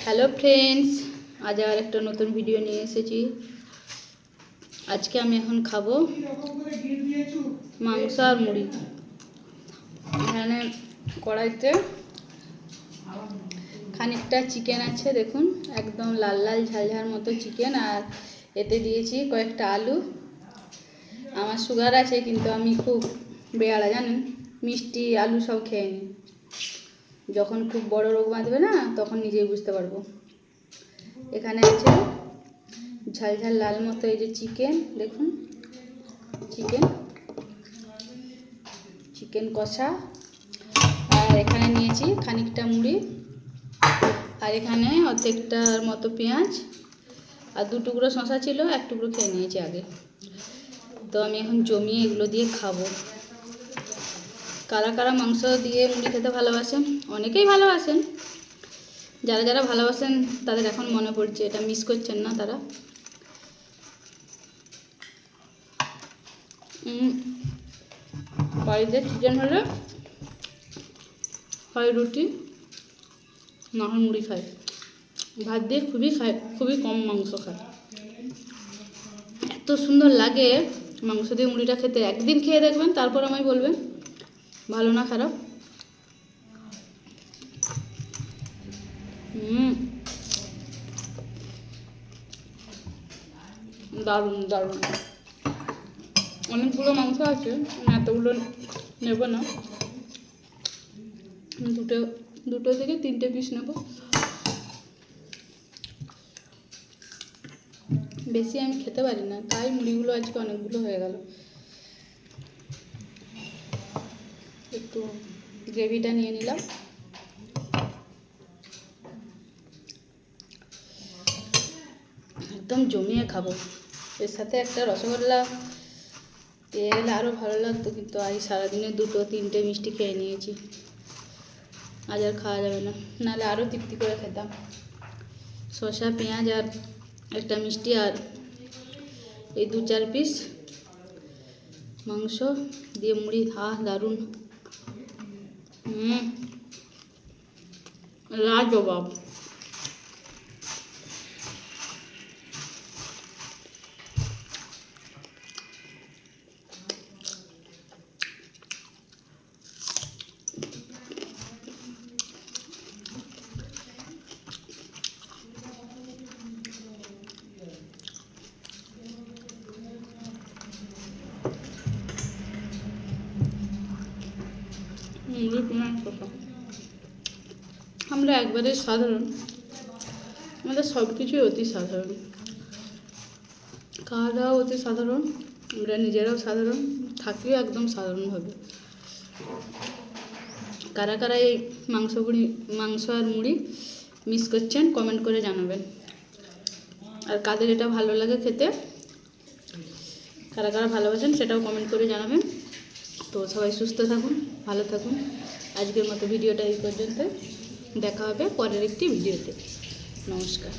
Hello friends, আজ আর একটা নতুন ভিডিও নিয়ে এসেছি। আজকে আমি এখন খাবো মাংস আর মুড়ি। এখানে কড়াইতে খানিকটা চিকেন আছে, দেখুন একদম লাল লাল ঝালঝাল মতো চিকেন, আর এতে দিয়েছি কয়েকটা আলু। আমার সুগার আছে, কিন্তু আমি খুব বেয়ারা, জানেন, মিষ্টি আলু সব খেয়ে নিই। যখন খুব বড় রোগ বাঁধবে না, তখন নিজেই বুঝতে পারবো। এখানে আছে ঝাল ঝাল লাল মতো এই যে চিকেন, দেখুন চিকেন কষা। আর এখানে নিয়েছি খানিকটা মুড়ি, আর এখানে অর্ধেকটার মতো পেঁয়াজ, আর 2 টুকরো শসা ছিল, 1 টুকরো খেয়ে নিয়েছি আগে। তো আমি এখন জমিয়ে এগুলো দিয়ে খাবো। কারা কারা মাংস দিয়ে মুড়ি খেতে ভালোবাসেন? অনেকেই ভালোবাসেন। যারা যারা ভালোবাসেন তাদের এখন মনে পড়ছে, এটা মিস করছেন না তারা। বাড়িতে চিকেন হলে হয় রুটি, না হয় মুড়ি খায়। ভাত দিয়ে খুবই কম মাংস খায়। এত সুন্দর লাগে মাংস দিয়ে মুড়িটা খেতে। একদিন খেয়ে দেখবেন, তারপর আমায় বলবেন ভালো না খারাপ। দারুণ দারুণ। অনেকগুলো মাংস আছে, আমি এতগুলো নেব না, দুটো থেকে 3টে পিস নেব। বেশি আমি খেতে পারি না, তাই মুড়িগুলো আজকে অনেকগুলো হয়ে গেল। একটু গ্রেভিটা নিয়ে নিলাম। একদম জমিয়ে খাবো। এর সাথে একটা রসগোল্লা পেয়ে গেলে আরও ভালো লাগতো, কিন্তু আজ সারাদিনে 2-3টে মিষ্টি খেয়ে নিয়েছি। আজ আর খাওয়া যাবে না, নাহলে আরও তৃপ্তি করে খেতাম। শসা, পেঁয়াজ আর একটা মিষ্টি, আর এই 2-4 পিস মাংস দিয়ে মুড়ি, দারুণ। লাজবাব। আমরা একবারে সাধারণ, আমাদের সব কিছুই অতি সাধারণ। খাওয়া দাওয়া অতি সাধারণ, আমরা নিজেরাও সাধারণ, থাকিও একদম সাধারণভাবে। কারা কারা এই মাংস আর মুড়ি মিস করছেন কমেন্ট করে জানাবেন। আর কাদের এটা ভালো লাগে খেতে, কারা কারা ভালোবাসেন সেটাও কমেন্ট করে জানাবেন। তো সবাই সুস্থ থাকুন, ভালো থাকুন। আজকের মতো ভিডিওটা এই পর্যন্ত। দেখা হবে পরের একটি ভিডিওতে। নমস্কার।